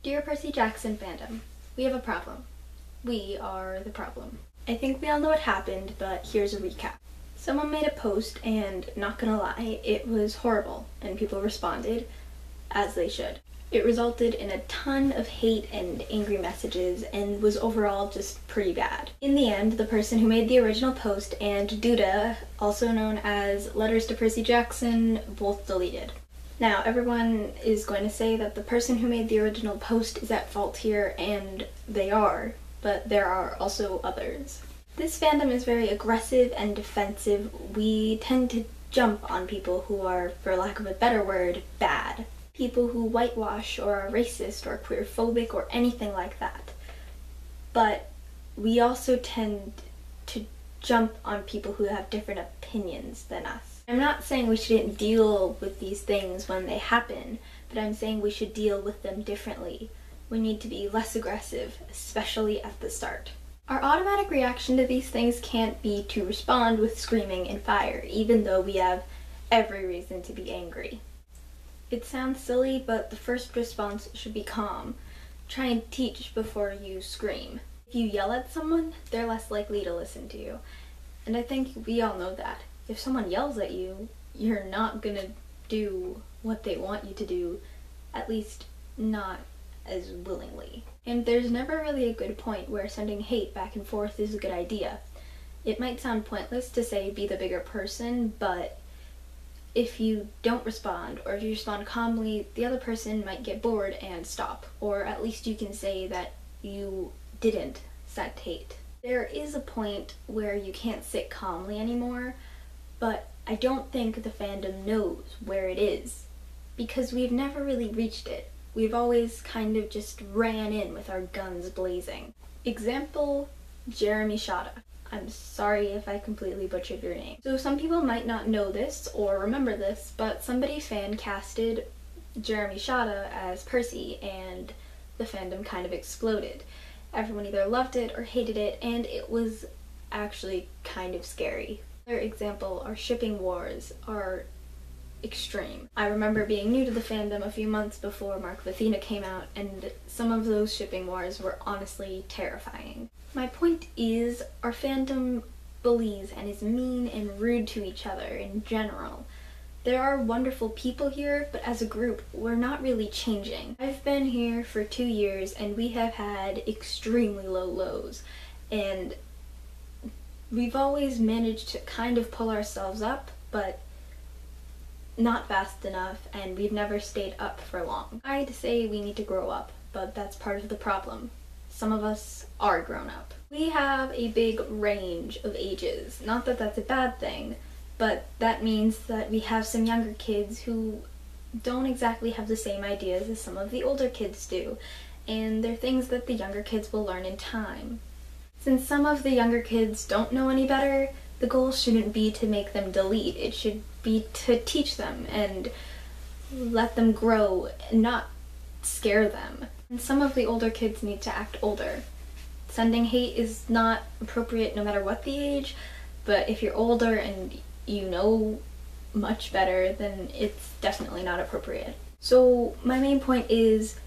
Dear Percy Jackson fandom, we have a problem. We are the problem. I think we all know what happened, but here's a recap. Someone made a post and, not gonna lie, it was horrible, and people responded, as they should. It resulted in a ton of hate and angry messages and was overall just pretty bad. In the end, the person who made the original post and Duda, also known as Letters to Percy Jackson, both deleted. Now, everyone is going to say that the person who made the original post is at fault here, and they are, but there are also others. This fandom is very aggressive and defensive. We tend to jump on people who are, for lack of a better word, bad. People who whitewash or are racist or queerphobic or anything like that. But we also tend to jump on people who have different opinions than us. I'm not saying we shouldn't deal with these things when they happen, but I'm saying we should deal with them differently. We need to be less aggressive, especially at the start. Our automatic reaction to these things can't be to respond with screaming and fire, even though we have every reason to be angry. It sounds silly, but the first response should be calm. Try and teach before you scream. If you yell at someone, they're less likely to listen to you. And I think we all know that. If someone yells at you, you're not gonna do what they want you to do, at least not as willingly. And there's never really a good point where sending hate back and forth is a good idea. It might sound pointless to say be the bigger person, but if you don't respond, or if you respond calmly, the other person might get bored and stop. Or at least you can say that you didn't send hate. There is a point where you can't sit calmly anymore, but I don't think the fandom knows where it is, because we've never really reached it. We've always kind of just ran in with our guns blazing. Example, Jeremy Shada. I'm sorry if I completely butchered your name. So some people might not know this or remember this, but somebody fan casted Jeremy Shada as Percy and the fandom kind of exploded. Everyone either loved it or hated it, and it was actually kind of scary. Another example, our shipping wars are extreme. I remember being new to the fandom a few months before Mark with Athena came out, and some of those shipping wars were honestly terrifying. My point is, our fandom bullies and is mean and rude to each other in general. There are wonderful people here, but as a group, we're not really changing. I've been here for 2 years and we have had extremely low lows, and we've always managed to kind of pull ourselves up, but not fast enough, and we've never stayed up for long. I'd say we need to grow up, but that's part of the problem. Some of us are grown up. We have a big range of ages. Not that that's a bad thing, but that means that we have some younger kids who don't exactly have the same ideas as some of the older kids do, and they're things that the younger kids will learn in time. Since some of the younger kids don't know any better, the goal shouldn't be to make them delete. It should be to teach them and let them grow, and not scare them. And some of the older kids need to act older. Sending hate is not appropriate no matter what the age, but if you're older and you know much better, then it's definitely not appropriate. So my main point is,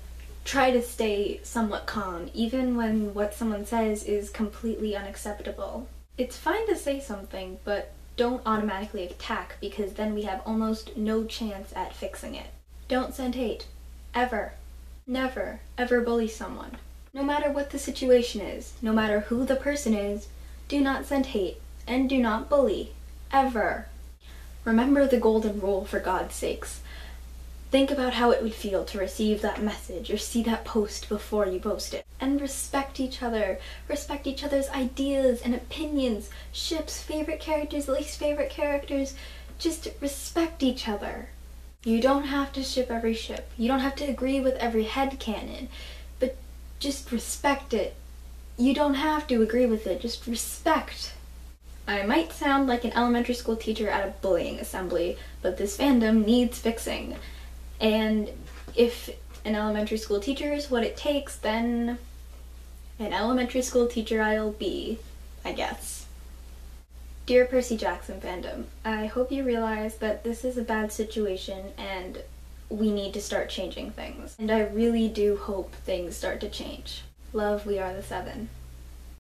try to stay somewhat calm, even when what someone says is completely unacceptable. It's fine to say something, but don't automatically attack, because then we have almost no chance at fixing it. Don't send hate. Ever. Never, ever bully someone. No matter what the situation is, no matter who the person is, do not send hate, and do not bully. Ever. Remember the golden rule, for God's sakes. Think about how it would feel to receive that message or see that post before you post it. And respect each other. Respect each other's ideas and opinions, ships, favorite characters, least favorite characters. Just respect each other. You don't have to ship every ship. You don't have to agree with every headcanon, but just respect it. You don't have to agree with it, just respect. I might sound like an elementary school teacher at a bullying assembly, but this fandom needs fixing. And if an elementary school teacher is what it takes, then an elementary school teacher I'll be, I guess. Dear Percy Jackson fandom, I hope you realize that this is a bad situation and we need to start changing things. And I really do hope things start to change. Love, we are the 7.